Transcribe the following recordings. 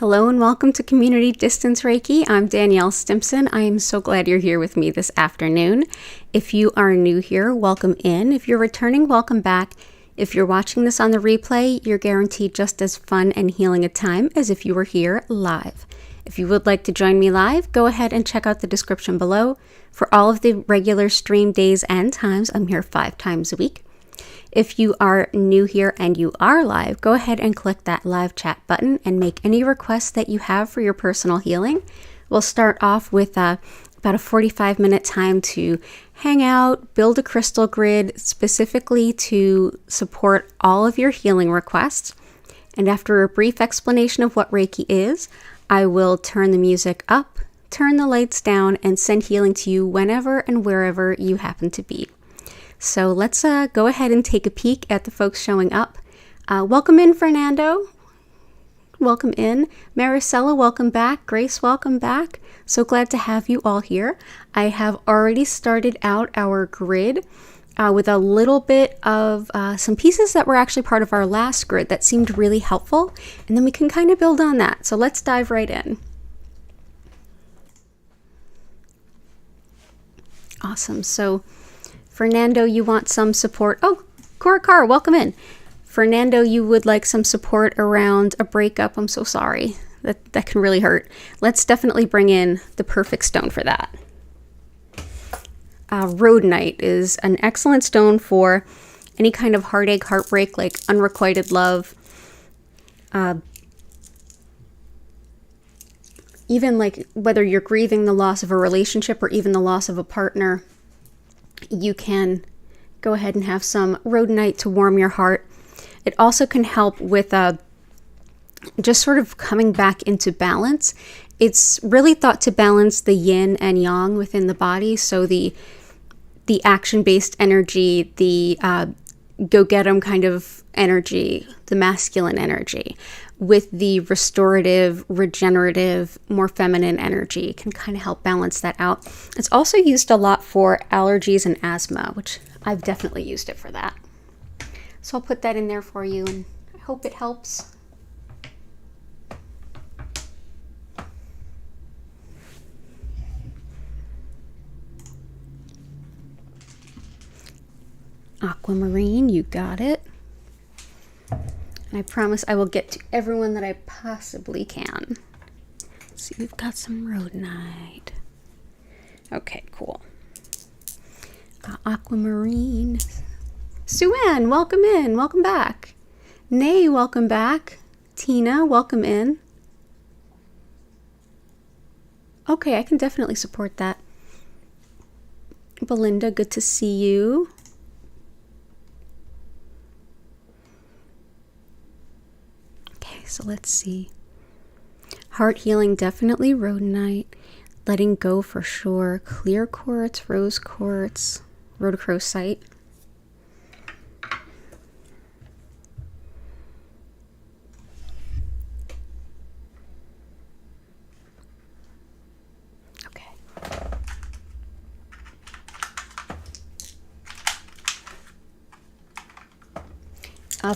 Hello and welcome to Community Distance Reiki. I'm Danielle Stimpson. I am so glad you're here with me this afternoon. If you are new here, welcome in. If you're returning, welcome back. If you're watching this on the replay, you're guaranteed just as fun and healing a time as if you were here live. If you would like to join me live, go ahead and check out the description below. For all of the regular stream days and times, I'm here 5 times a week. If you are new here and you are live, go ahead and click that live chat button and make any requests that you have for your personal healing. We'll start off with about a 45-minute time to hang out, build a crystal grid specifically to support all of your healing requests. And after a brief explanation of what Reiki is, I will turn the music up, turn the lights down, and send healing to you whenever and wherever you happen to be. So let's go ahead and take a peek at the folks showing up. Welcome in, Fernando. Welcome in. Maricela, welcome back. Grace, welcome back. So glad to have you all here. I have already started out our grid with a little bit of some pieces that were actually part of our last grid that seemed really helpful. And then we can kind of build on that. So let's dive right in. Awesome. So Fernando, you want some support. Oh, Cora Carr, welcome in. Fernando, you would like some support around a breakup. I'm so sorry. That can really hurt. Let's definitely bring in the perfect stone for that. Rhodonite is an excellent stone for any kind of heartache, heartbreak, like unrequited love. Even like whether you're grieving the loss of a relationship or even the loss of a partner, you can go ahead and have some rhodonite to warm your heart. It also can help with just sort of coming back into balance. It's really thought to balance the yin and yang within the body. So the action-based energy, the go-get-em kind of energy, the masculine energy, with the restorative, regenerative, more feminine energy can kind of help balance that out. It's also used a lot for allergies and asthma, which I've definitely used it for that. So I'll put that in there for you and I hope it helps. Aquamarine, you got it. And I promise I will get to everyone that I possibly can. See, we've got some rhodonite. Okay, cool. Aquamarine. Sue-Ann, welcome in. Welcome back. Nay, welcome back. Tina, welcome in. Okay, I can definitely support that. Belinda, good to see you. So let's see. Heart healing, definitely rhodonite. Letting go for sure. Clear quartz, rose quartz, rhodochrosite. Okay.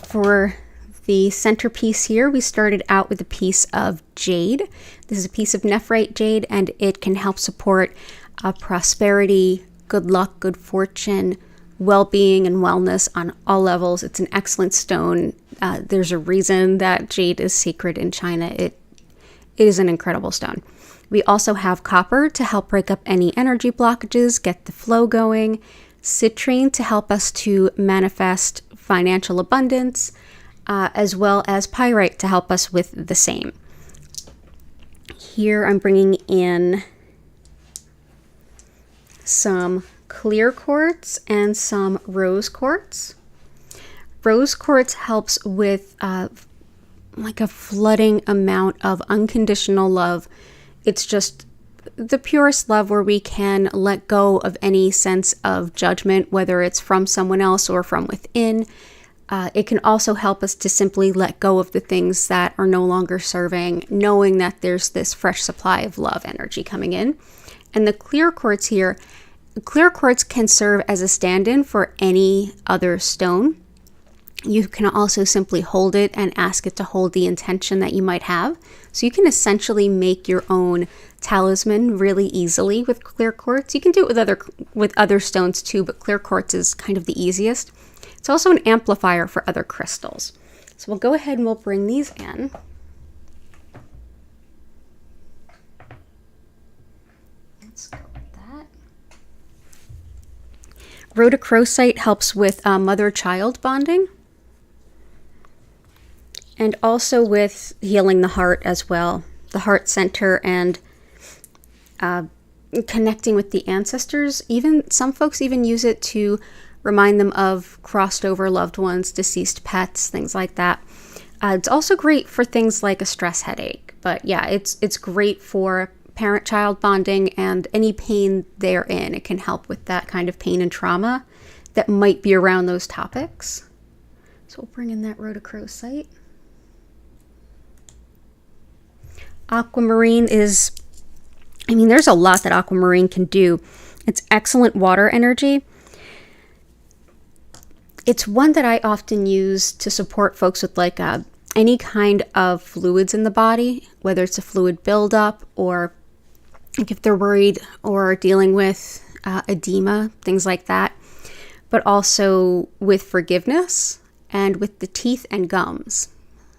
For the centerpiece here, we started out with a piece of jade. This is a piece of nephrite jade, and it can help support prosperity, good luck, good fortune, well-being, and wellness on all levels. It's an excellent stone. There's a reason that jade is sacred in China. It is an incredible stone. We also have copper to help break up any energy blockages, get the flow going, citrine to help us to manifest financial abundance, as well as pyrite to help us with the same. Here I'm bringing in some clear quartz and some rose quartz. Rose quartz helps with like a flooding amount of unconditional love. It's just the purest love where we can let go of any sense of judgment, whether it's from someone else or from within. It can also help us to simply let go of the things that are no longer serving, knowing that there's this fresh supply of love energy coming in. And the clear quartz here, clear quartz can serve as a stand-in for any other stone. You can also simply hold it and ask it to hold the intention that you might have. So you can essentially make your own talisman really easily with clear quartz. You can do it with other stones too, but clear quartz is kind of the easiest. It's also an amplifier for other crystals. So we'll go ahead and we'll bring these in. Let's go with that. Rhodochrosite helps with mother-child bonding, and also with healing the heart as well, the heart center, and connecting with the ancestors. Even some folks even use it to remind them of crossed over loved ones, deceased pets, things like that. It's also great for things like a stress headache. But yeah, it's great for parent-child bonding and any pain they're in. It can help with that kind of pain and trauma that might be around those topics. So we'll bring in that rhodochrosite. Aquamarine is, there's a lot that aquamarine can do. It's excellent water energy. It's one that I often use to support folks with like any kind of fluids in the body, whether it's a fluid buildup or like if they're worried or dealing with edema, things like that, but also with forgiveness and with the teeth and gums.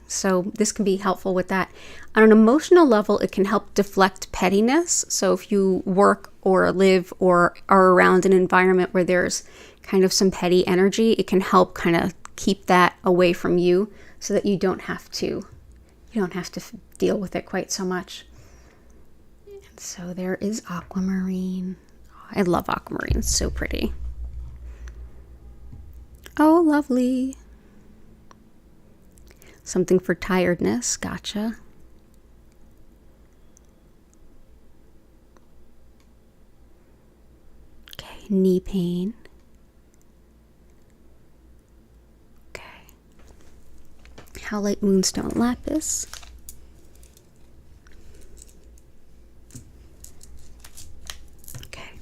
So this can be helpful with that. On an emotional level, it can help deflect pettiness. So if you work or live or are around an environment where there's kind of some petty energy, it can help kind of keep that away from you so that you don't have to deal with it quite so much. And so there is aquamarine. I love aquamarine. It's so pretty. Oh, lovely. Something for tiredness. Gotcha. Okay, knee pain. Okay. Howlite moonstone lapis. Okay.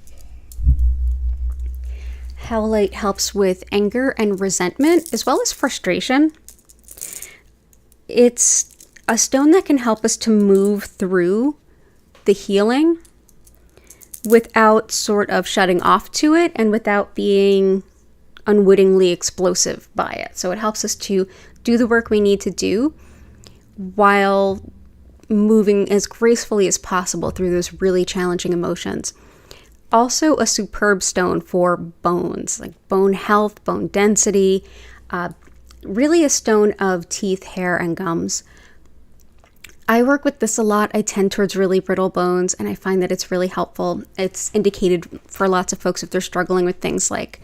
Howlite helps with anger and resentment as well as frustration. It's a stone that can help us to move through the healing without sort of shutting off to it and without being unwittingly explosive by it. So it helps us to do the work we need to do while moving as gracefully as possible through those really challenging emotions. Also a superb stone for bones, like bone health, bone density, really a stone of teeth, hair, and gums. I work with this a lot. I tend towards really brittle bones, and I find that it's really helpful. It's indicated for lots of folks if they're struggling with things like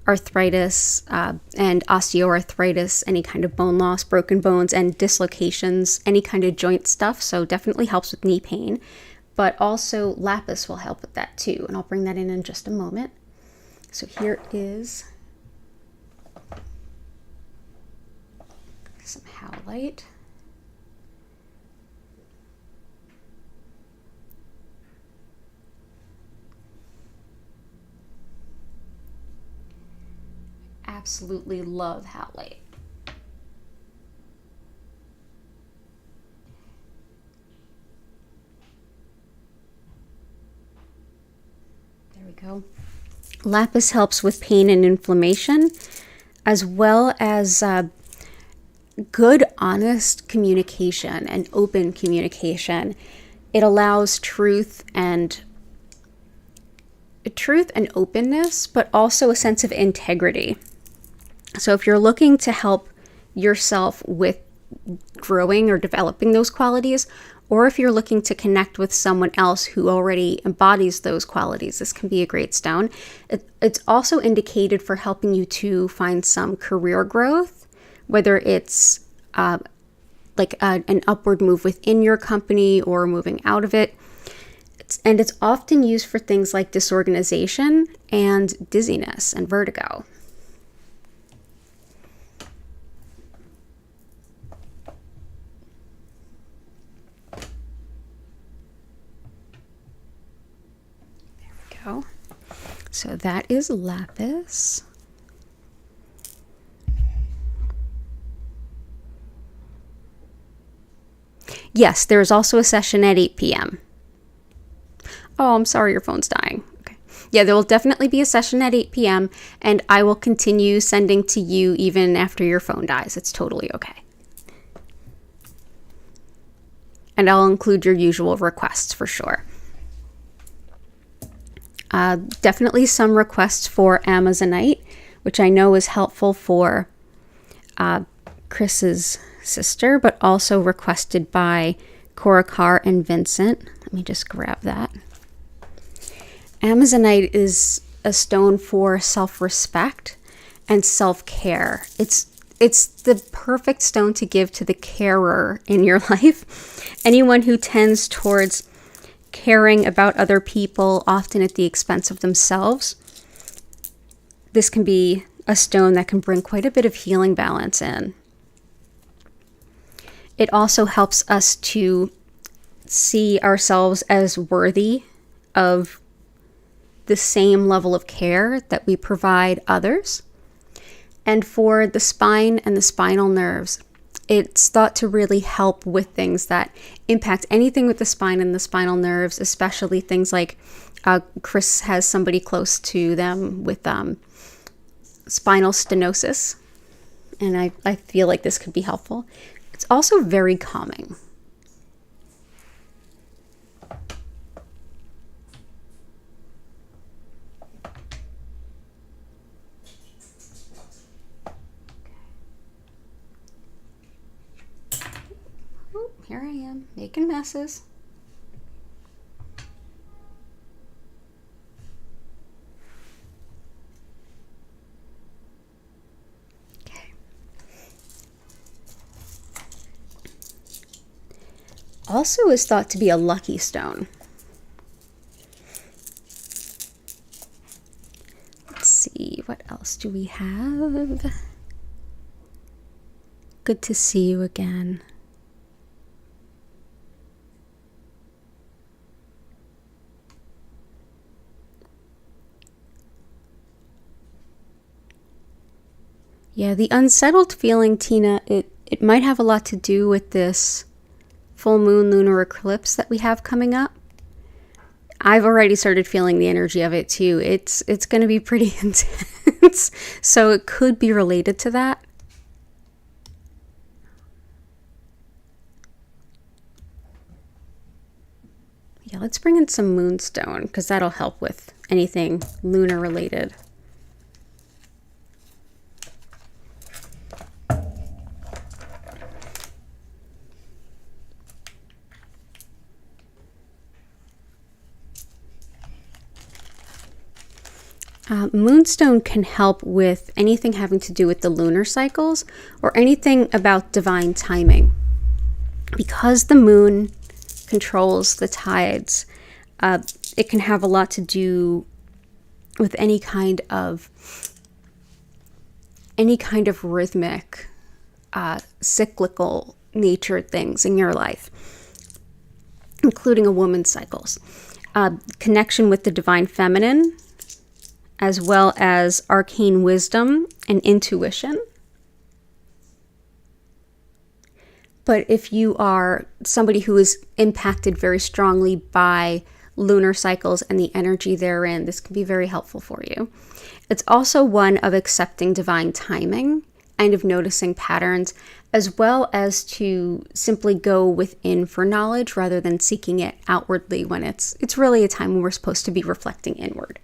arthritis and osteoarthritis, any kind of bone loss, broken bones, and dislocations, any kind of joint stuff. So definitely helps with knee pain. But also lapis will help with that too, and I'll bring that in just a moment. So here is some howlite. Absolutely love howlite. There we go. Lapis helps with pain and inflammation, as well as good, honest communication and open communication. It allows truth and openness, but also a sense of integrity. So if you're looking to help yourself with growing or developing those qualities, or if you're looking to connect with someone else who already embodies those qualities, this can be a great stone. It's also indicated for helping you to find some career growth, whether it's like an upward move within your company or moving out of it. And it's often used for things like disorganization and dizziness and vertigo. There we go. So that is lapis. Yes, there is also a session at 8 p.m. Oh, I'm sorry, your phone's dying. Okay. Yeah, there will definitely be a session at 8 p.m. and I will continue sending to you even after your phone dies. It's totally okay. And I'll include your usual requests for sure. Definitely some requests for Amazonite, which I know is helpful for Chris's sister, but also requested by Cora Carr and Vincent. Let me just grab that. Amazonite is a stone for self-respect and self-care. It's the perfect stone to give to the carer in your life. Anyone who tends towards caring about other people, often at the expense of themselves. This can be a stone that can bring quite a bit of healing balance in. It also helps us to see ourselves as worthy of the same level of care that we provide others. And for the spine and the spinal nerves, it's thought to really help with things that impact anything with the spine and the spinal nerves, especially things like Chris has somebody close to them with spinal stenosis. And I feel like this could be helpful. It's also very calming. Here I am, making messes. Okay. Also is thought to be a lucky stone. Let's see, what else do we have? Good to see you again. Yeah, the unsettled feeling, Tina, it might have a lot to do with this full moon lunar eclipse that we have coming up. I've already started feeling the energy of it too. It's going to be pretty intense. So it could be related to that. Yeah, let's bring in some moonstone because that'll help with anything lunar related. Moonstone can help with anything having to do with the lunar cycles or anything about divine timing. Because the moon controls the tides, it can have a lot to do with any kind of rhythmic, cyclical natured things in your life, including a woman's cycles. Connection with the divine feminine, as well as arcane wisdom and intuition. But if you are somebody who is impacted very strongly by lunar cycles and the energy therein, this can be very helpful for you. It's also one of accepting divine timing and of noticing patterns, as well as to simply go within for knowledge rather than seeking it outwardly when it's really a time when we're supposed to be reflecting inward.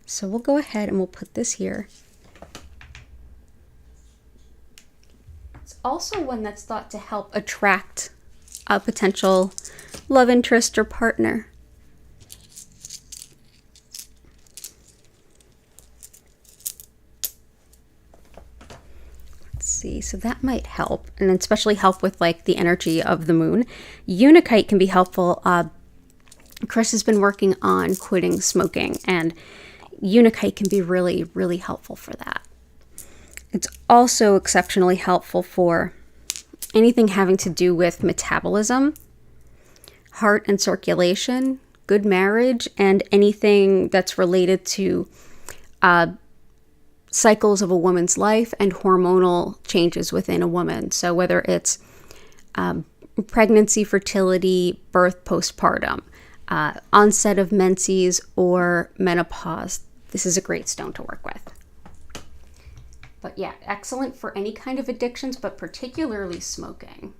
So we'll go ahead and we'll put this here. It's also one that's thought to help attract a potential love interest or partner. Let's see, so that might help, and especially help with like the energy of the moon. Unakite can be helpful. Chris has been working on quitting smoking, and Unakite can be really, really helpful for that. It's also exceptionally helpful for anything having to do with metabolism, heart and circulation, good marriage, and anything that's related to cycles of a woman's life and hormonal changes within a woman. So whether it's pregnancy, fertility, birth, postpartum, onset of menses, or menopause. This is a great stone to work with. But yeah, excellent for any kind of addictions, but particularly smoking.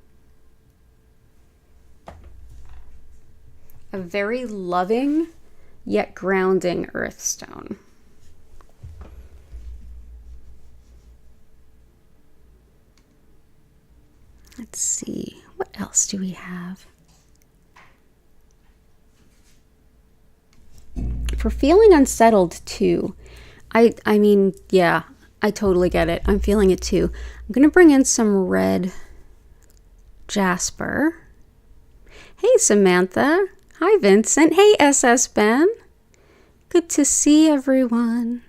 A very loving yet grounding earth stone. Let's see, what else do we have? For feeling unsettled too, I mean, yeah, I totally get it. I'm feeling it too. I'm going to bring in some red jasper. Hey, Samantha. Hi, Vincent. Hey, SS Ben. Good to see everyone.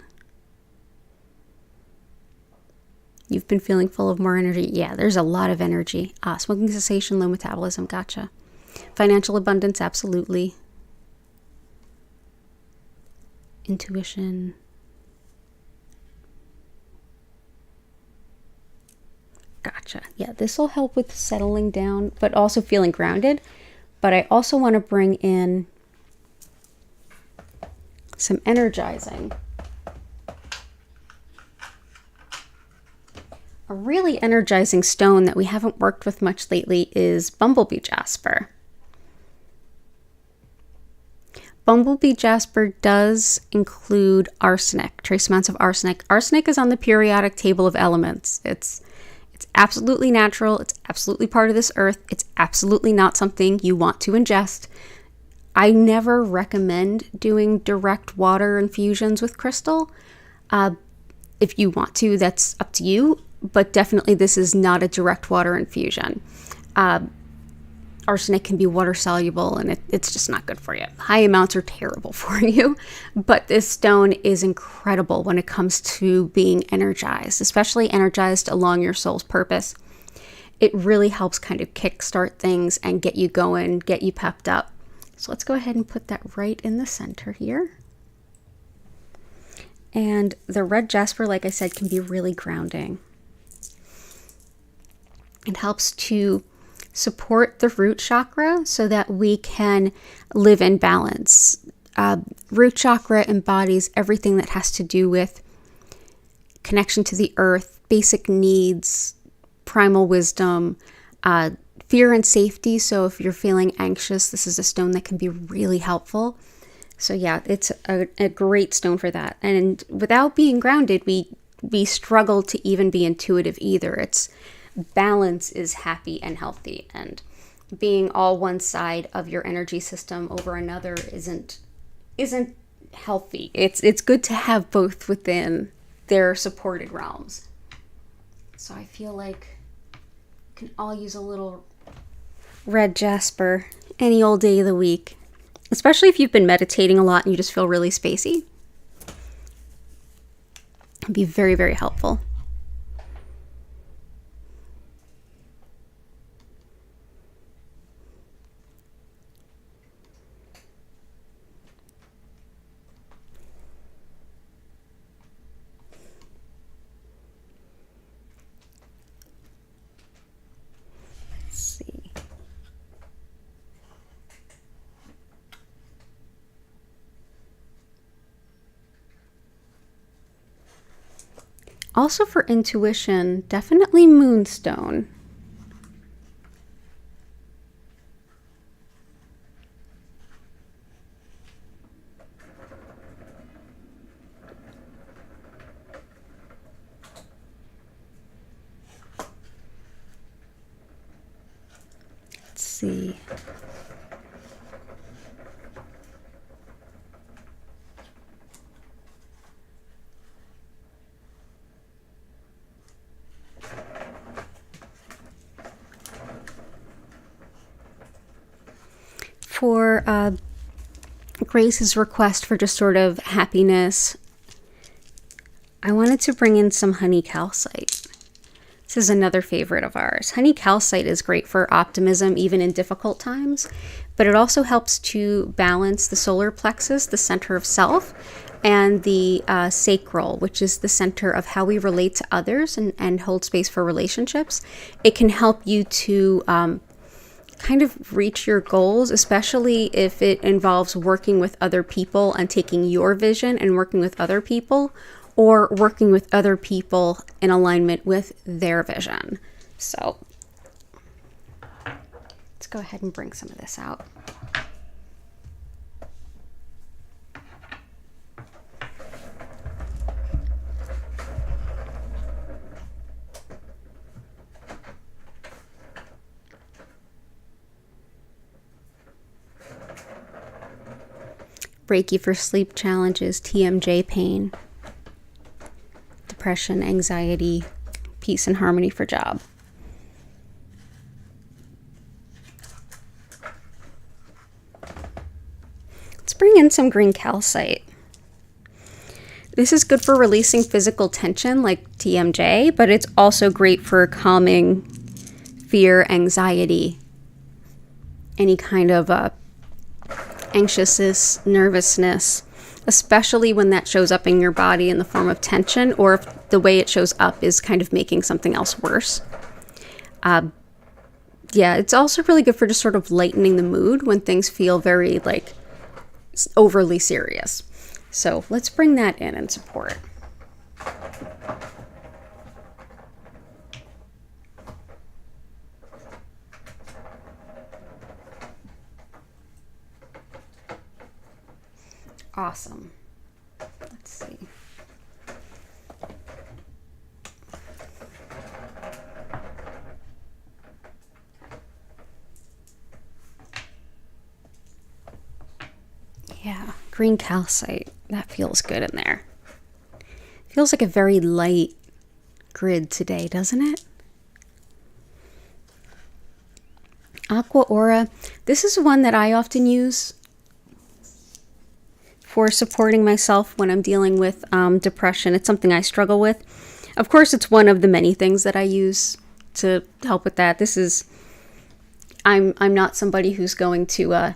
You've been feeling full of more energy. Yeah, there's a lot of energy. Smoking cessation, low metabolism. Gotcha. Financial abundance, absolutely. Intuition. Gotcha. Yeah, this will help with settling down, but also feeling grounded. But I also want to bring in some energizing. A really energizing stone that we haven't worked with much lately is bumblebee jasper. Bumblebee jasper does include arsenic, trace amounts of arsenic. Arsenic is on the periodic table of elements. It's absolutely natural. It's absolutely part of this earth. It's absolutely not something you want to ingest. I never recommend doing direct water infusions with crystal. If you want to, that's up to you. But definitely this is not a direct water infusion. Arsenic can be water soluble and it's just not good for you. High amounts are terrible for you. But this stone is incredible when it comes to being energized, especially energized along your soul's purpose. It really helps kind of kickstart things and get you going, get you pepped up. So let's go ahead and put that right in the center here. And the red jasper, like I said, can be really grounding. It helps to support the root chakra so that we can live in balance. Root chakra embodies everything that has to do with connection to the earth, basic needs, primal wisdom, fear and safety. So if you're feeling anxious, this is a stone that can be really helpful. So yeah, it's a great stone for that. And without being grounded, we struggle to even be intuitive either. It's balance is happy and healthy, and being all one side of your energy system over another isn't healthy. It's good to have both within their supported realms. So I feel like we can all use a little red jasper any old day of the week, especially if you've been meditating a lot and you just feel really spacey. It'd be very, very helpful. Also for intuition, definitely moonstone. Let's see. For Grace's request for just sort of happiness, I wanted to bring in some honey calcite. This is another favorite of ours. Honey calcite is great for optimism even in difficult times, but it also helps to balance the solar plexus, the center of self, and the sacral, which is the center of how we relate to others and hold space for relationships. It can help you to kind of reach your goals, especially if it involves working with other people and taking your vision and working with other people, or working with other people in alignment with their vision. So let's go ahead and bring some of this out. Reiki for sleep challenges, TMJ pain, depression, anxiety, peace and harmony for job. Let's bring in some green calcite. This is good for releasing physical tension like TMJ, but it's also great for calming fear, anxiety, any kind of anxiousness, nervousness, especially when that shows up in your body in the form of tension, or if the way it shows up is kind of making something else worse. Yeah, it's also really good for just sort of lightening the mood when things feel very like overly serious. So let's bring that in and support. Awesome. Let's see. Yeah, green calcite. That feels good in there. Feels like a very light grid today, doesn't it? Aqua Aura. This is one that I often use for supporting myself when I'm dealing with depression. It's something I struggle with. Of course, it's one of the many things that I use to help with that. This is, I'm not somebody who's going to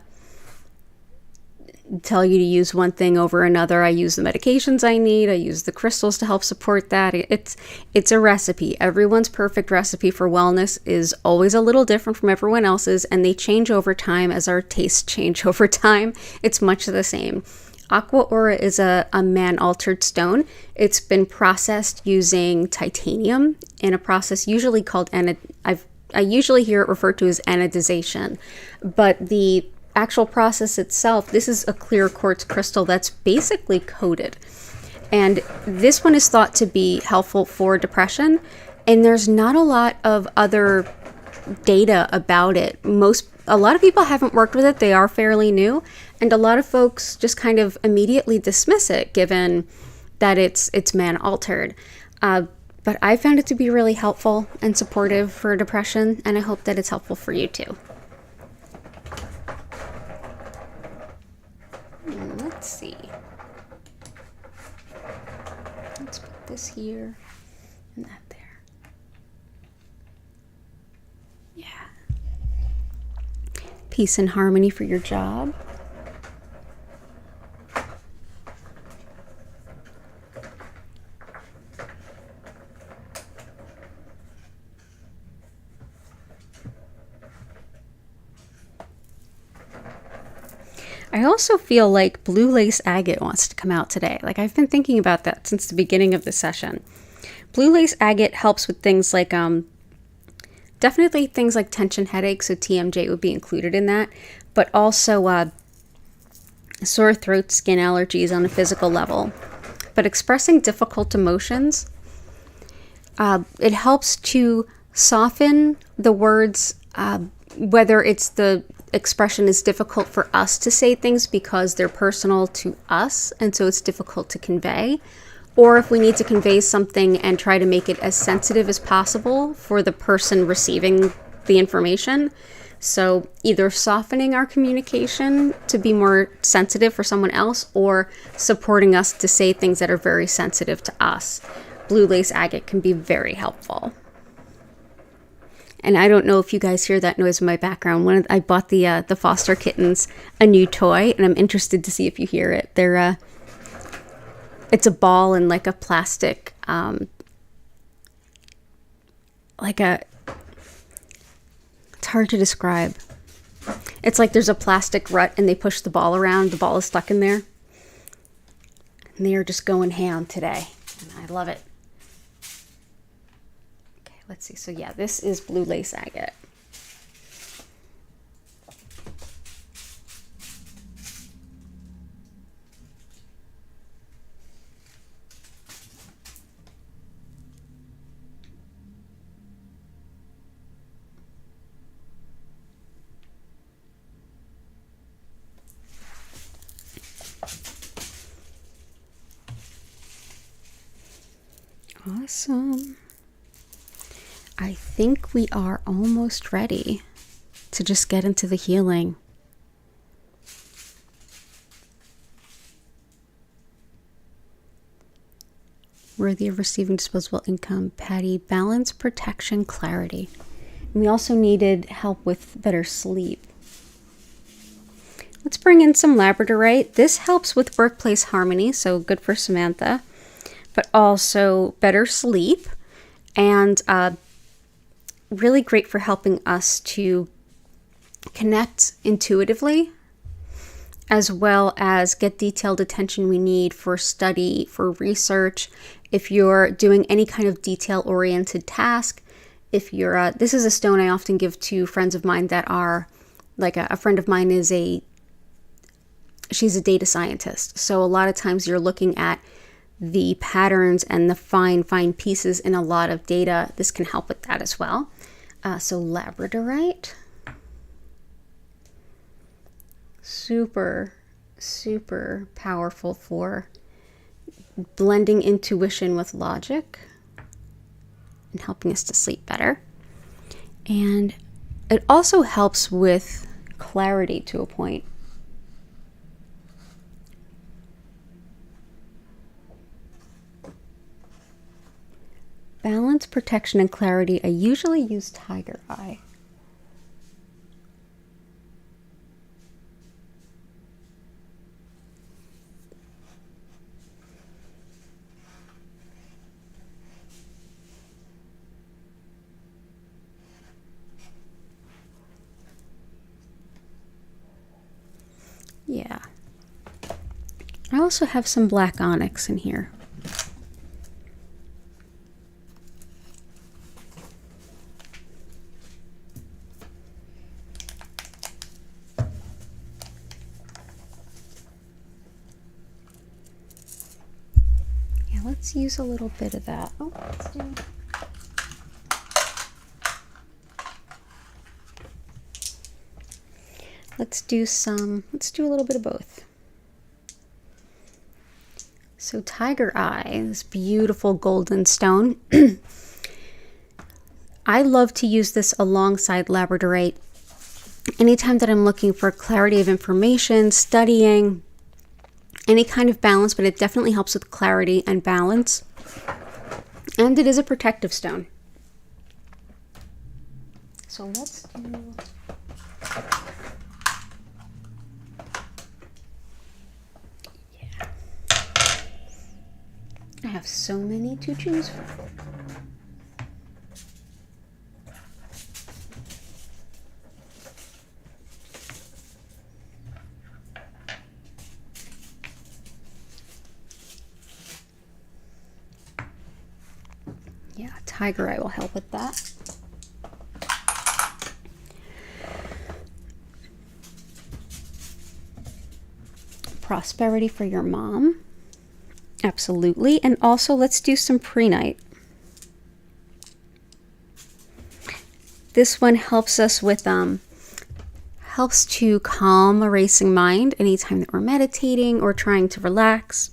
tell you to use one thing over another. I use the medications I need. I use the crystals to help support that. It's a recipe. Everyone's perfect recipe for wellness is always a little different from everyone else's, and they change over time as our tastes change over time. It's much the same. Aqua Aura is a man-altered stone. It's been processed using titanium in a process usually called I usually hear it referred to as anodization, but the actual process itself, this is a clear quartz crystal that's basically coated. And this one is thought to be helpful for depression, and there's not a lot of other data about it. A lot of people haven't worked with it. They are fairly new, and a lot of folks just kind of immediately dismiss it given that it's man altered. But I found it to be really helpful and supportive for depression, and I hope that it's helpful for you too. Let's see. Let's put this here and that there. Yeah. Peace and harmony for your job. I also feel like blue lace agate wants to come out today. Like, I've been thinking about that since the beginning of the session. Blue lace agate helps with things like, definitely things like tension headaches, so TMJ would be included in that, but also sore throat, skin allergies on a physical level. But expressing difficult emotions, it helps to soften the words, whether it's the expression is difficult for us to say things because they're personal to us, and so it's difficult to convey, or if we need to convey something and try to make it as sensitive as possible for the person receiving the information. So either softening our communication to be more sensitive for someone else, or supporting us to say things that are very sensitive to us. Blue lace agate can be very helpful. And I don't know if you guys hear that noise in my background. I bought the foster kittens a new toy, and I'm interested to see if you hear it. It's a ball in like a plastic, it's hard to describe. It's like there's a plastic rut and they push the ball around. The ball is stuck in there. And they are just going ham today. And I love it. Okay, let's see. So yeah, this is blue lace agate. Awesome. I think we are almost ready to just get into the healing. Worthy of receiving disposable income, Patty, balance, protection, clarity. And we also needed help with better sleep. Let's bring in some labradorite. This helps with workplace harmony, so good for Samantha, but also better sleep, and really great for helping us to connect intuitively, as well as get detailed attention we need for study, for research. If you're doing any kind of detail-oriented task, if you're, this is a stone I often give to friends of mine that are, like a friend of mine is she's a data scientist. So a lot of times you're looking at the patterns and the fine pieces in a lot of data. This can help with that as well. So labradorite, super powerful for blending intuition with logic and helping us to sleep better. And it also helps with clarity to a point. Balance, protection, and clarity. I usually use tiger eye. Yeah. I also have some black onyx in here. Let's use a little bit of that. Oh, let's do a little bit of both. So tiger eye, this beautiful golden stone. I love to use this alongside labradorite. Anytime that I'm looking for clarity of information, studying, any kind of balance, but it definitely helps with clarity and balance. And it is a protective stone. So let's do... Yeah. I have so many to choose from. Yeah, tiger eye will help with that. Prosperity for your mom. Absolutely. And also let's do some prehnite. This one helps us with, helps to calm a racing mind anytime that we're meditating or trying to relax.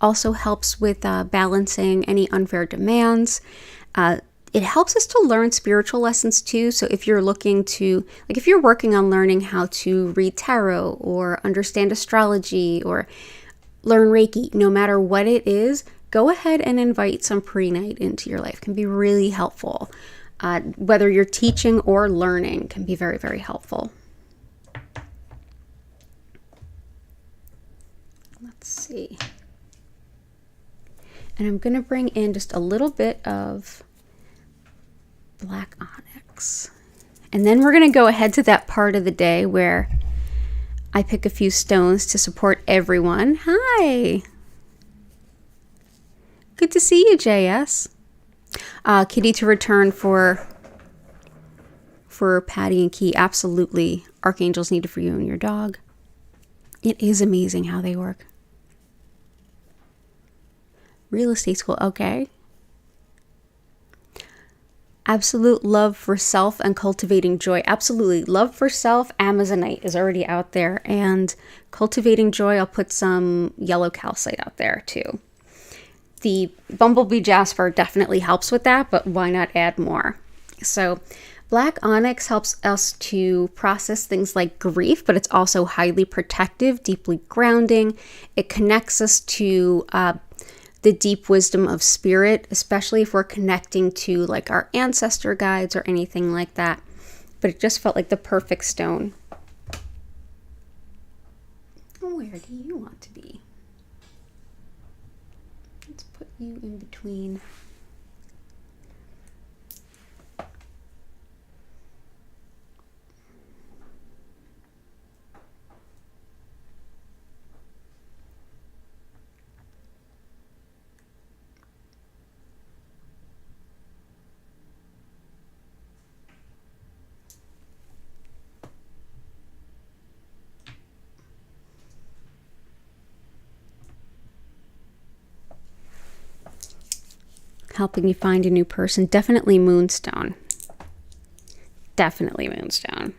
Also helps with balancing any unfair demands. It helps us to learn spiritual lessons too. So if you're looking to, like if you're working on learning how to read tarot or understand astrology or learn Reiki, no matter what it is, go ahead and invite some prehnite into your life. It can be really helpful. Whether you're teaching or learning can be very, very helpful. Let's see. And I'm going to bring in just a little bit of black onyx. And then we're going to go ahead to that part of the day where I pick a few stones to support everyone. Hi. Good to see you, JS. Kitty to return for Patty and Key. Absolutely. Archangels needed for you and your dog. It is amazing how they work. Real estate school. Okay. Absolute love for self and cultivating joy. Absolutely. Love for self. Amazonite is already out there. And cultivating joy, I'll put some yellow calcite out there too. The bumblebee jasper definitely helps with that, but why not add more? So black onyx helps us to process things like grief, but it's also highly protective, deeply grounding. It connects us to the deep wisdom of spirit, especially if we're connecting to like our ancestor guides or anything like that. But it just felt like the perfect stone. Where do you want to be? Let's put you in between. Helping you find a new person. Definitely moonstone. Definitely moonstone.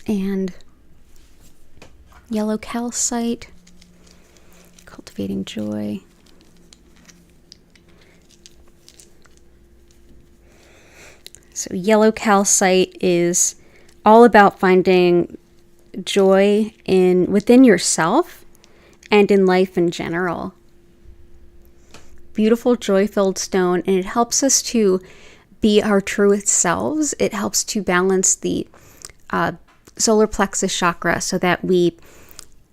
And yellow calcite. Cultivating joy. So yellow calcite is all about finding joy within yourself and in life in general. Beautiful joy-filled stone, and it helps us to be our truest selves. It helps to balance the solar plexus chakra so that we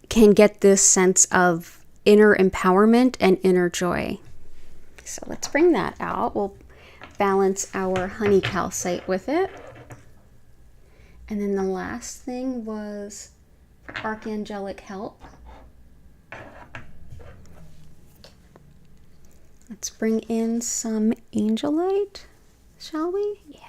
can get this sense of inner empowerment and inner joy. So let's bring that out. We'll balance our honey calcite with it. And then the last thing was archangelic help. Let's bring in some angelite, shall we? Yeah.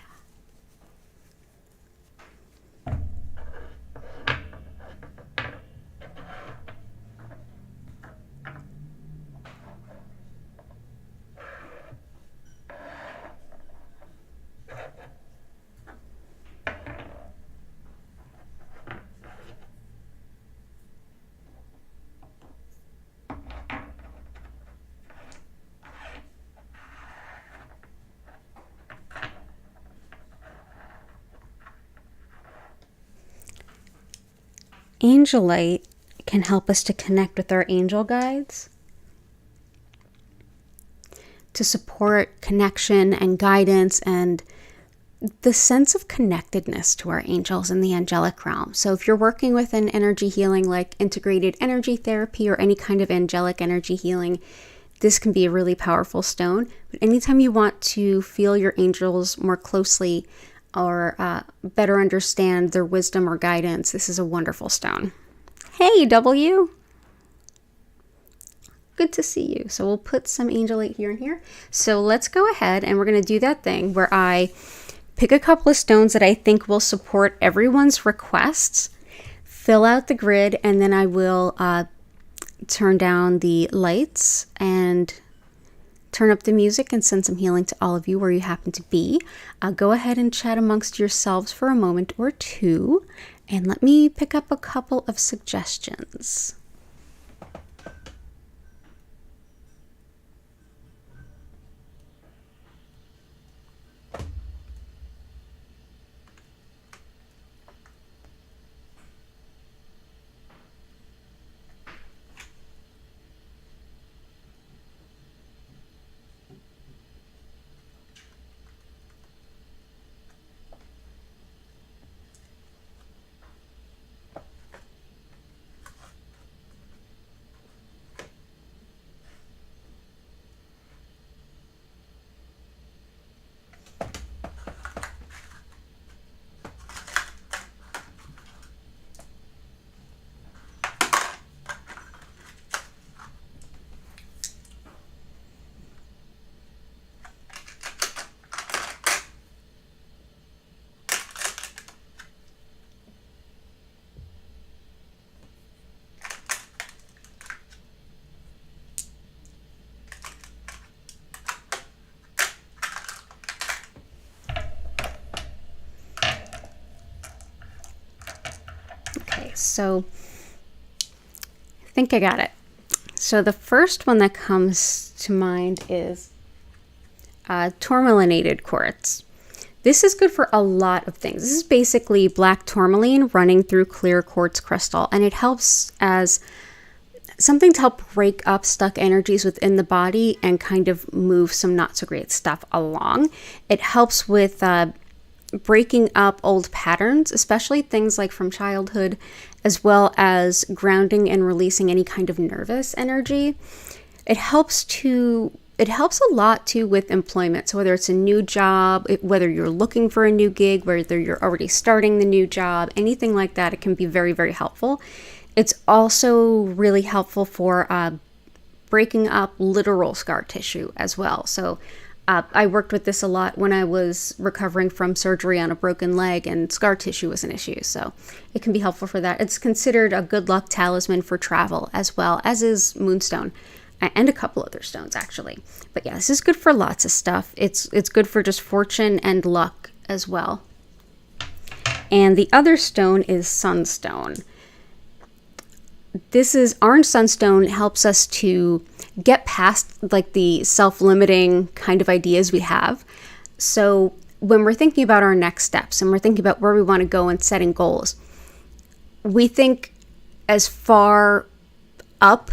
Angelite can help us to connect with our angel guides, to support connection and guidance and the sense of connectedness to our angels in the angelic realm. So if you're working with an energy healing like integrated energy therapy or any kind of angelic energy healing, this can be a really powerful stone. But anytime you want to feel your angels more closely or better understand their wisdom or guidance, this is a wonderful stone. Hey, W. Good to see you. So we'll put some angelite here and here. So let's go ahead and we're going to do that thing where I pick a couple of stones that I think will support everyone's requests, fill out the grid, and then I will turn down the lights and turn up the music and send some healing to all of you where you happen to be. Go ahead and chat amongst yourselves for a moment or two, and let me pick up a couple of suggestions. So I think I got it. So the first one that comes to mind is tourmalinated quartz. This is good for a lot of things. This is basically black tourmaline running through clear quartz crystal, and it helps as something to help break up stuck energies within the body and kind of move some not so great stuff along. It helps with breaking up old patterns, especially things like from childhood, as well as grounding and releasing any kind of nervous energy. It helps a lot too with employment. So whether it's a new job, whether you're looking for a new gig, whether you're already starting the new job, anything like that, it can be very, very helpful. It's also really helpful for breaking up literal scar tissue as well. So I worked with this a lot when I was recovering from surgery on a broken leg, and scar tissue was an issue. So it can be helpful for that. It's considered a good luck talisman for travel as well, as is moonstone. And a couple other stones, actually. But yeah, this is good for lots of stuff. It's good for just fortune and luck as well. And the other stone is sunstone. This is orange sunstone, helps us to get past like the self-limiting kind of ideas we have. So when we're thinking about our next steps and we're thinking about where we want to go and setting goals, we think as far up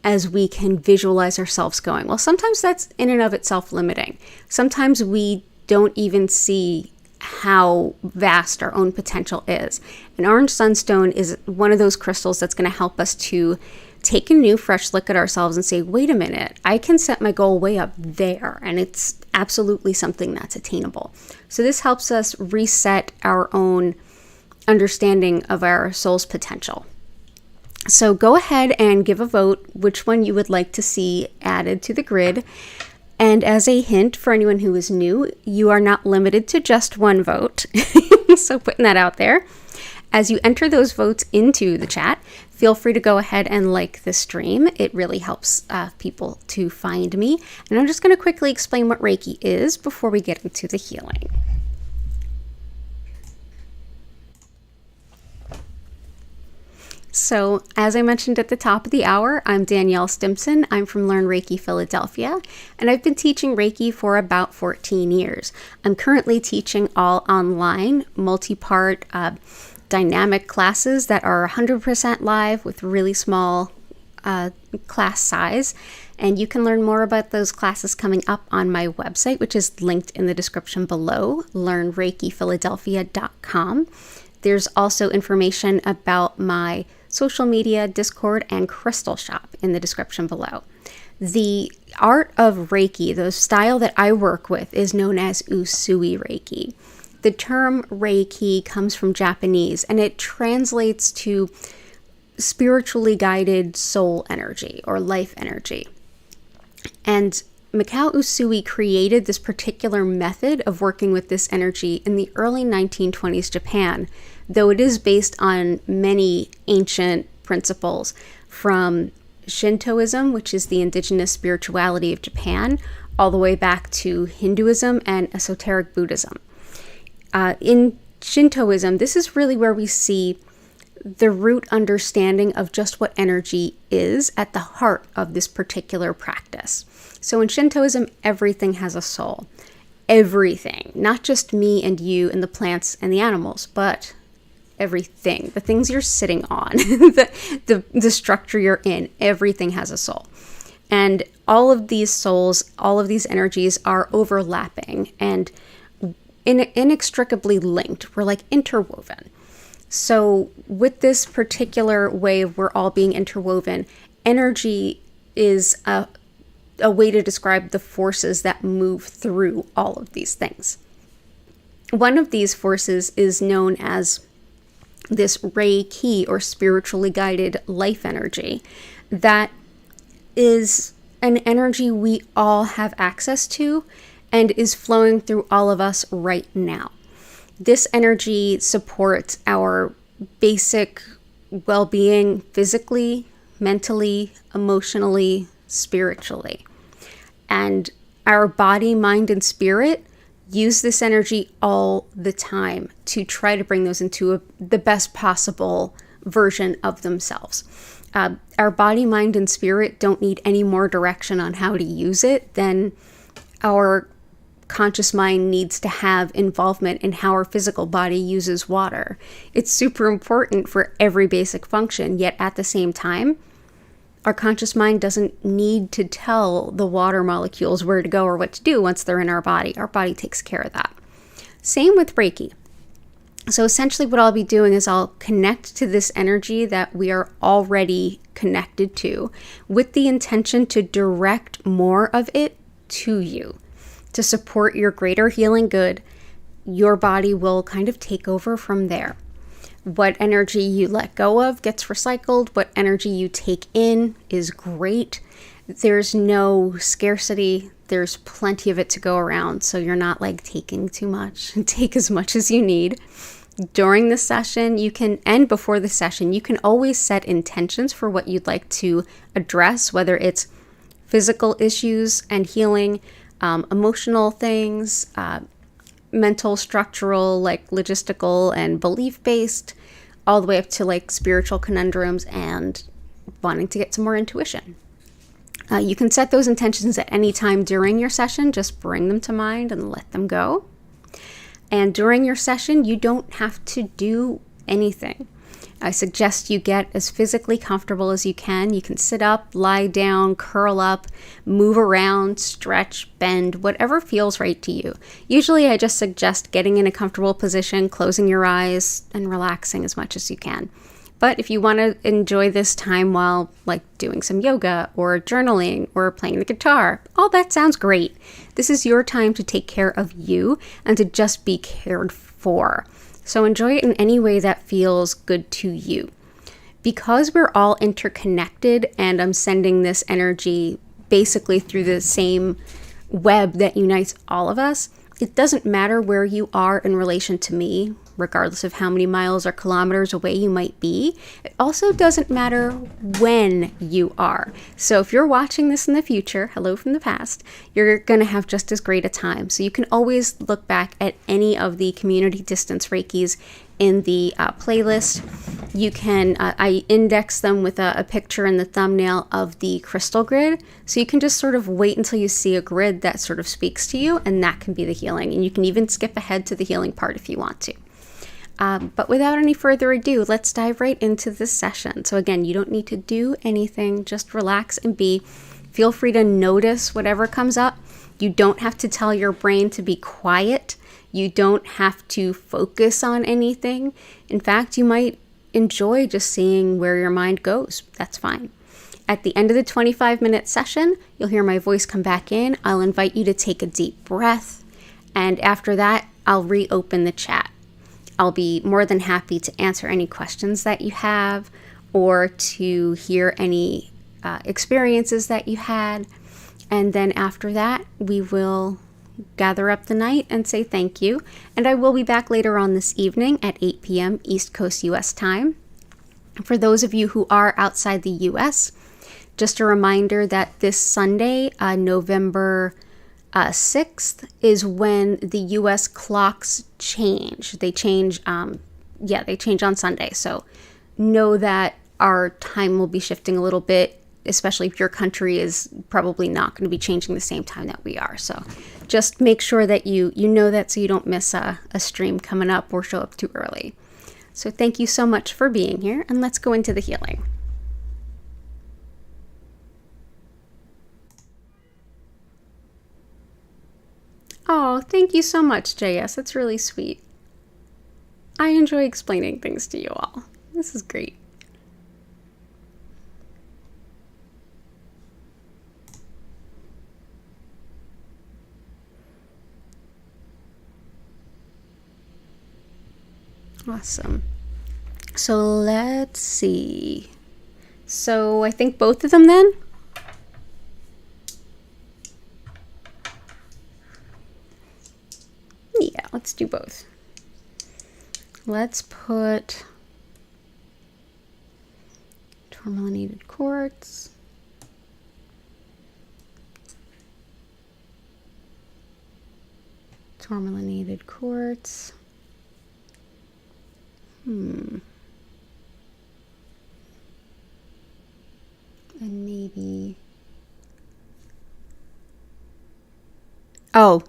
as we can visualize ourselves going. Well, sometimes that's in and of itself limiting. Sometimes we don't even see how vast our own potential is. And orange sunstone is one of those crystals that's going to help us to take a new fresh look at ourselves and say, wait a minute, I can set my goal way up there, and it's absolutely something that's attainable. So this helps us reset our own understanding of our soul's potential. So go ahead and give a vote which one you would like to see added to the grid. And as a hint for anyone who is new, you are not limited to just one vote. So putting that out there. As you enter those votes into the chat, feel free to go ahead and like the stream. It really helps people to find me. And I'm just going to quickly explain what Reiki is before we get into the healing. So, as I mentioned at the top of the hour, I'm Danielle Stimpson. I'm from Learn Reiki Philadelphia, and I've been teaching Reiki for about 14 years. I'm currently teaching all online, multi-part, dynamic classes that are 100% live with really small class size. And you can learn more about those classes coming up on my website, which is linked in the description below, learnreikiphiladelphia.com. There's also information about my social media, Discord, and crystal shop in the description below. The art of Reiki, the style that I work with, is known as Usui Reiki. The term Reiki comes from Japanese, and it translates to spiritually guided soul energy or life energy. And Mikao Usui created this particular method of working with this energy in the early 1920s Japan, though it is based on many ancient principles from Shintoism, which is the indigenous spirituality of Japan, all the way back to Hinduism and esoteric Buddhism. In Shintoism, this is really where we see the root understanding of just what energy is at the heart of this particular practice. So in Shintoism, everything has a soul. Everything, not just me and you and the plants and the animals, but everything, the things you're sitting on, the structure you're in, everything has a soul. And all of these souls, all of these energies are overlapping and inextricably linked. We're like interwoven. So with this particular way of we're all being interwoven, energy is a way to describe the forces that move through all of these things. One of these forces is known as this Reiki, or spiritually guided life energy, that is an energy we all have access to and is flowing through all of us right now. This energy supports our basic well-being physically, mentally, emotionally, spiritually. And our body, mind, and spirit use this energy all the time to try to bring those into the best possible version of themselves. Our body, mind, and spirit don't need any more direction on how to use it than our conscious mind needs to have involvement in how our physical body uses water. It's super important for every basic function, yet at the same time, our conscious mind doesn't need to tell the water molecules where to go or what to do once they're in our body. Our body takes care of that. Same with Reiki. So essentially what I'll be doing is I'll connect to this energy that we are already connected to with the intention to direct more of it to you to support your greater healing good. Your body will kind of take over from there. What energy you let go of gets recycled. What energy you take in is great. There's no scarcity. There's plenty of it to go around. So you're not like taking too much. Take as much as you need. During the session, and before the session, you can always set intentions for what you'd like to address, whether it's physical issues and healing, emotional things, mental, structural, like logistical and belief-based, all the way up to like spiritual conundrums and wanting to get some more intuition. You can set those intentions at any time during your session. Just bring them to mind and let them go. And during your session, you don't have to do anything. I suggest you get as physically comfortable as you can. You can sit up, lie down, curl up, move around, stretch, bend, whatever feels right to you. Usually I just suggest getting in a comfortable position, closing your eyes, and relaxing as much as you can. But if you want to enjoy this time while like doing some yoga or journaling or playing the guitar, all that sounds great. This is your time to take care of you and to just be cared for. So enjoy it in any way that feels good to you. Because we're all interconnected and I'm sending this energy basically through the same web that unites all of us, it doesn't matter where you are in relation to me, regardless of how many miles or kilometers away you might be. It also doesn't matter when you are. So if you're watching this in the future, hello from the past, you're going to have just as great a time. So you can always look back at any of the community distance Reikis in the playlist. You can, I index them with a picture in the thumbnail of the crystal grid. So you can just sort of wait until you see a grid that sort of speaks to you, and that can be the healing. And you can even skip ahead to the healing part if you want to. But without any further ado, let's dive right into this session. So again, you don't need to do anything, just relax and be. Feel free to notice whatever comes up. You don't have to tell your brain to be quiet. You don't have to focus on anything. In fact, you might enjoy just seeing where your mind goes. That's fine. At the end of the 25-minute session, you'll hear my voice come back in. I'll invite you to take a deep breath. And after that, I'll reopen the chat. I'll be more than happy to answer any questions that you have or to hear any experiences that you had. And then after that, we will gather up the night and say thank you. And I will be back later on this evening at 8 p.m. East Coast U.S. time. For those of you who are outside the U.S., just a reminder that this Sunday, November 6th, is when the U.S. clocks change. They change, they change on Sunday. So know that our time will be shifting a little bit, especially if your country is probably not going to be changing the same time that we are. So just make sure that you know that so you don't miss a stream coming up or show up too early. So thank you so much for being here, and let's go into the healing. Oh, thank you so much, JS. That's really sweet. I enjoy explaining things to you all. This is great. Awesome. So let's see. So I think both of them then? Yeah, let's do both. Let's put tourmalinated quartz. Tourmalinated quartz. maybe. Oh,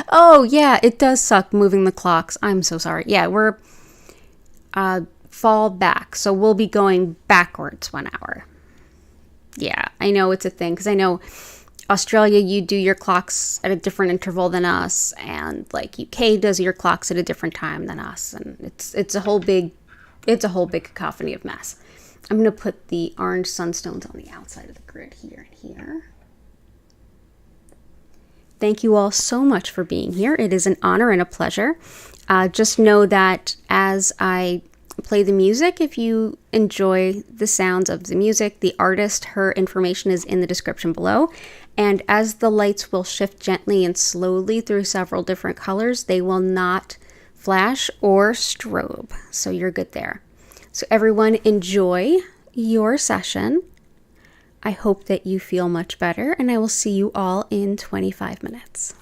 oh yeah, it does suck moving the clocks. I'm so sorry. Yeah, we're fall back, so we'll be going backwards 1 hour. Yeah, I know it's a thing because I know Australia, you do your clocks at a different interval than us, and like UK does your clocks at a different time than us, and it's a whole big cacophony of mess. I'm gonna put the orange sunstones on the outside of the grid here and here. Thank you all so much for being here. It is an honor and a pleasure. Just know that as I play the music, if you enjoy the sounds of the music, the artist, her information is in the description below. And as the lights will shift gently and slowly through several different colors, they will not flash or strobe. So you're good there. So everyone, enjoy your session. I hope that you feel much better, and I will see you all in 25 minutes.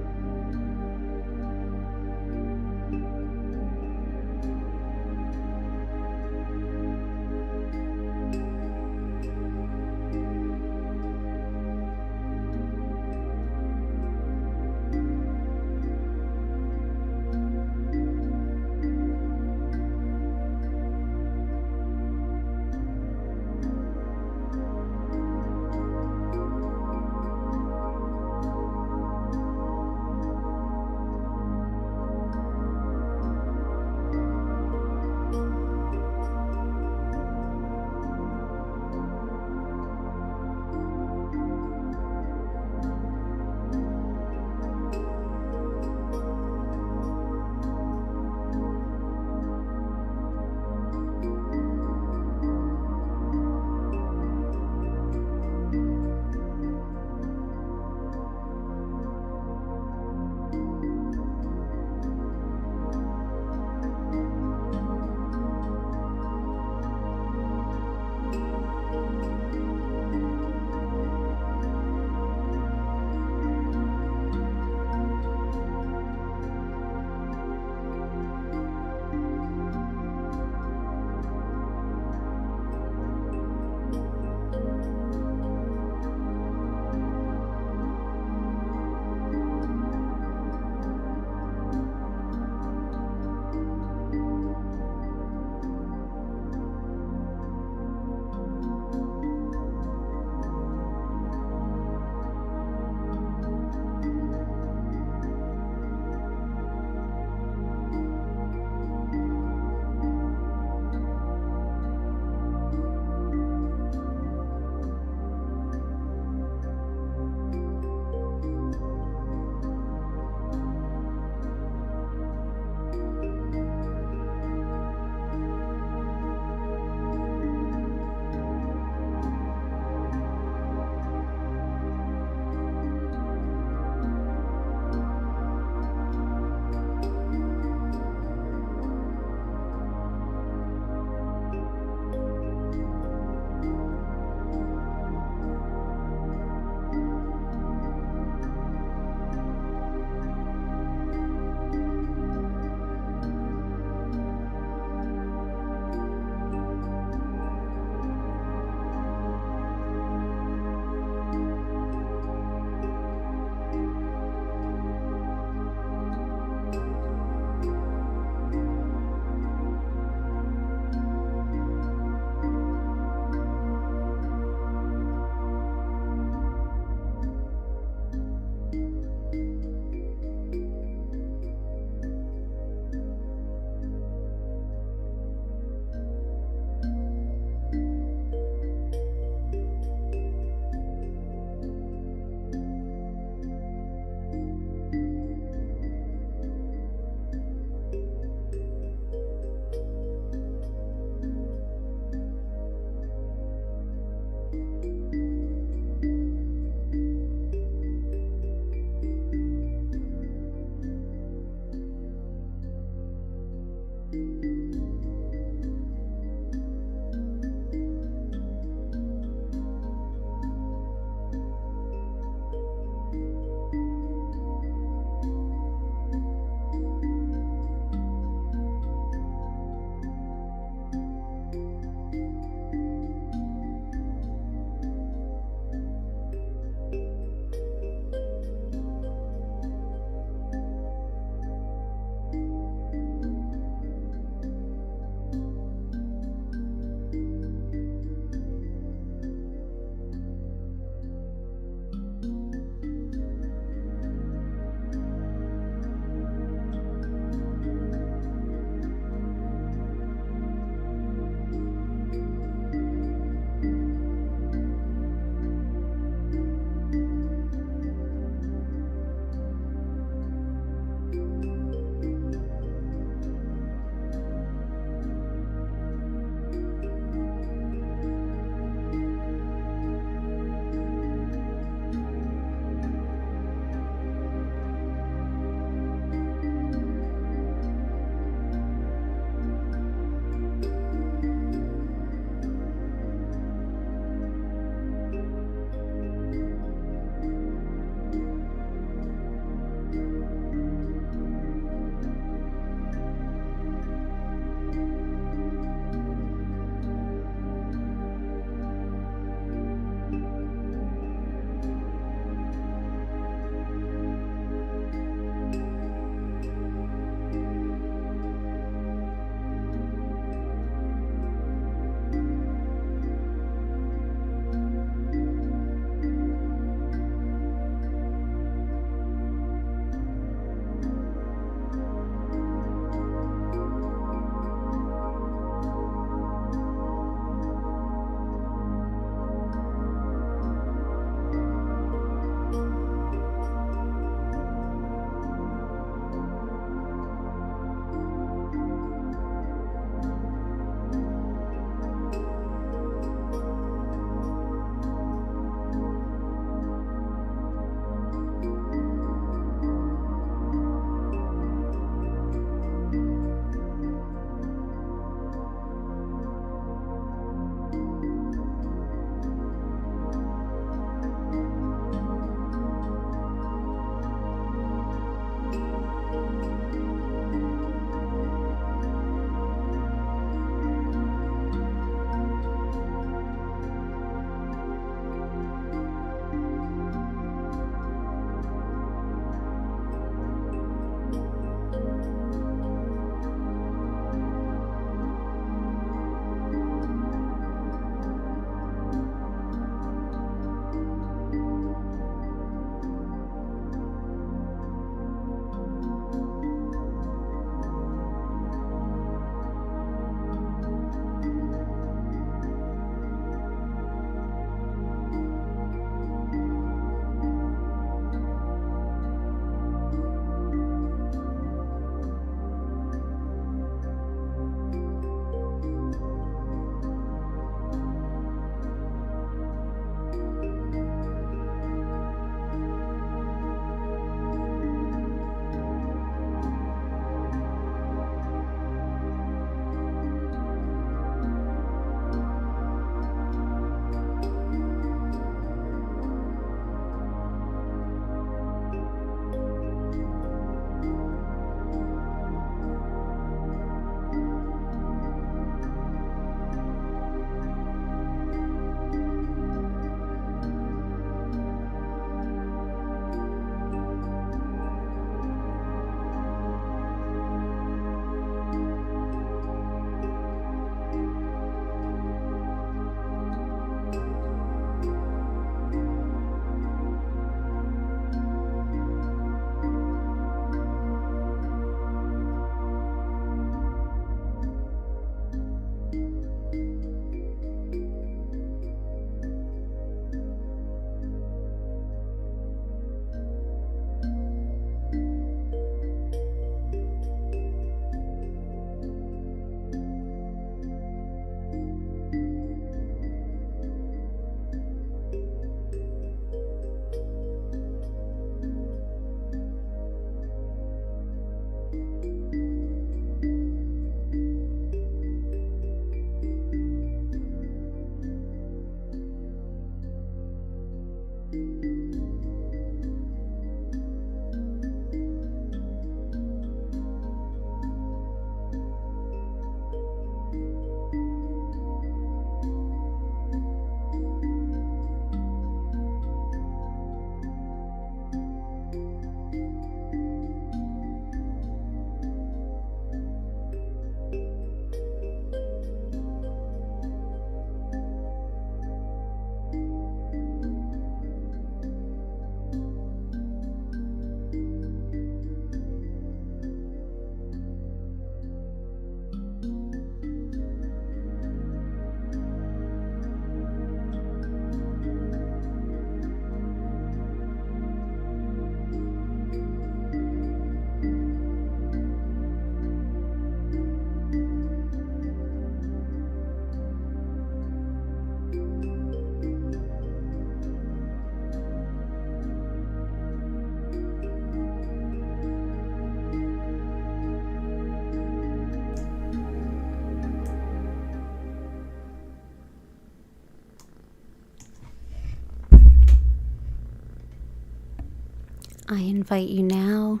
I invite you now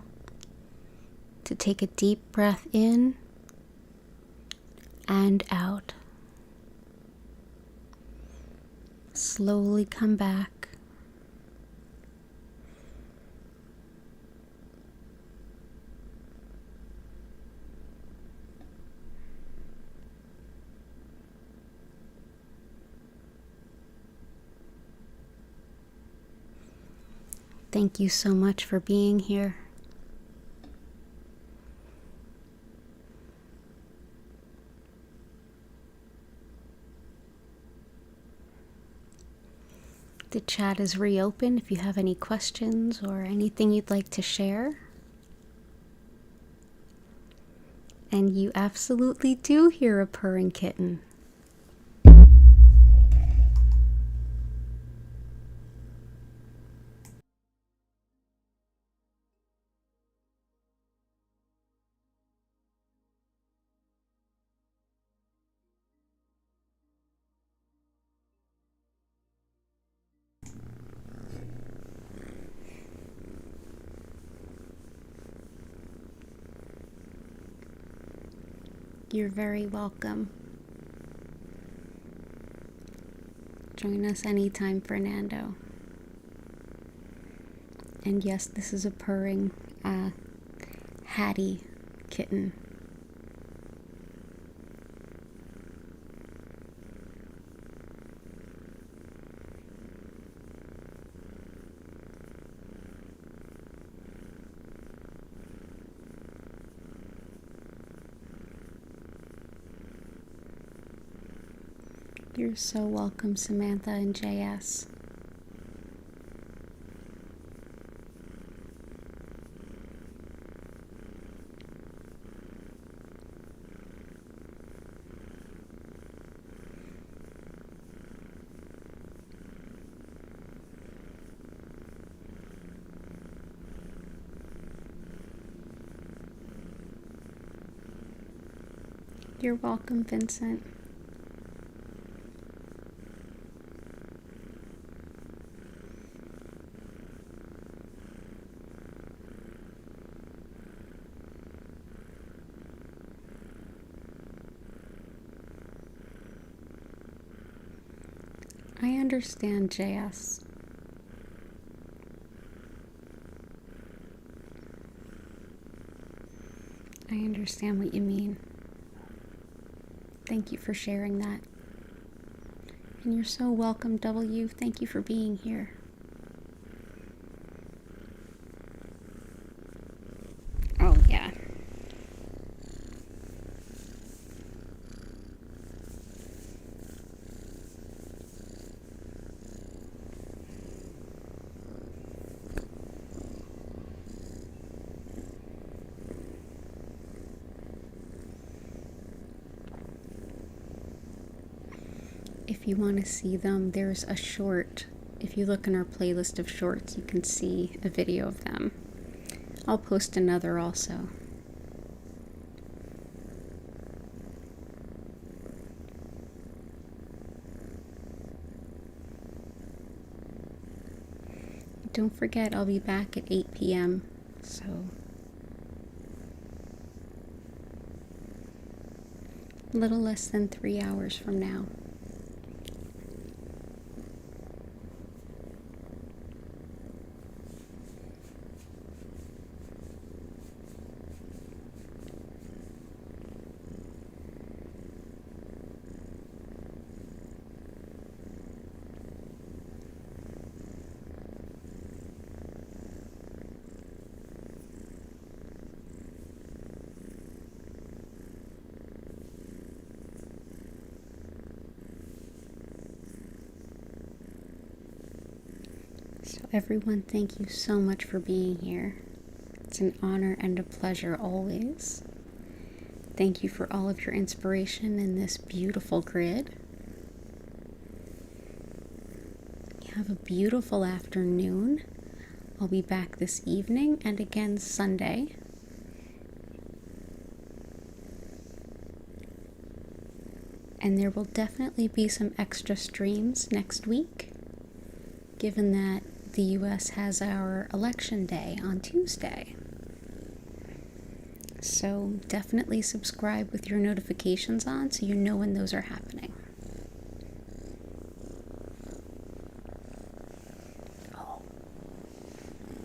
to take a deep breath in and out. Slowly come back. Thank you so much for being here. The chat is reopened if you have any questions or anything you'd like to share. And you absolutely do hear a purring kitten. You're very welcome. Join us anytime, Fernando. And yes, this is a purring Hattie kitten. You're so welcome, Samantha and JS. You're welcome, Vincent. I understand, JS. I understand what you mean. Thank you for sharing that. And you're so welcome, W. Thank you for being here. Oh, yeah. If you want to see them, there's a short. If you look in our playlist of shorts, you can see a video of them. I'll post another also. Don't forget, I'll be back at 8 p.m. So a little less than 3 hours from now. So everyone, thank you so much for being here. It's an honor and a pleasure always. Thank you for all of your inspiration in this beautiful grid. Have a beautiful afternoon. I'll be back this evening and again Sunday. And there will definitely be some extra streams next week, given that the US has our election day on Tuesday. So definitely subscribe with your notifications on so you know when those are happening. Oh,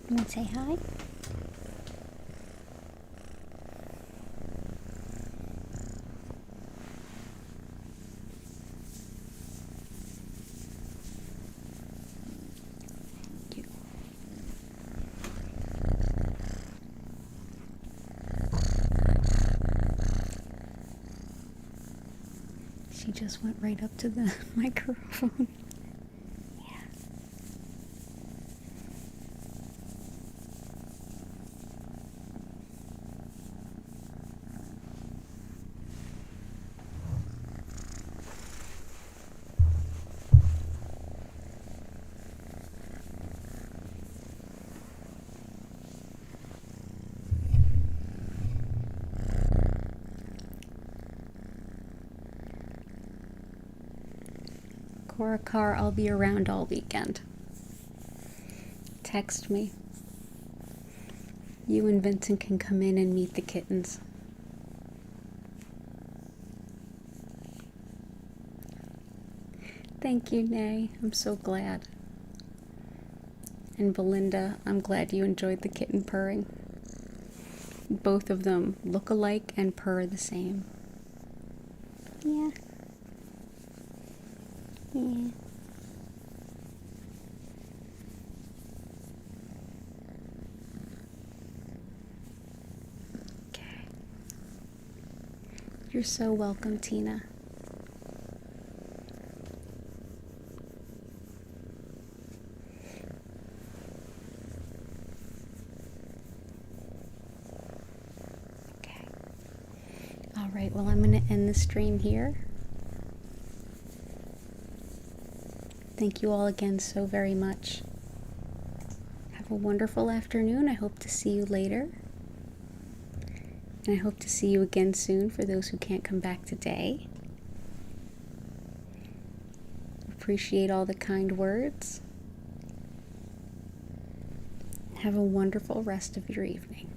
you want to say hi? She just went right up to the microphone. Yeah. Car, I'll be around all weekend. Text me. You and Vincent can come in and meet the kittens. Thank you, Nay. I'm so glad. And Belinda, I'm glad you enjoyed the kitten purring. Both of them look alike and purr the same. Yeah. Yeah. Okay. You're so welcome, Tina. Okay. All right, well, I'm going to end the stream here. Thank you all again so very much. Have a wonderful afternoon. I hope to see you later. And I hope to see you again soon for those who can't come back today. Appreciate all the kind words. Have a wonderful rest of your evening.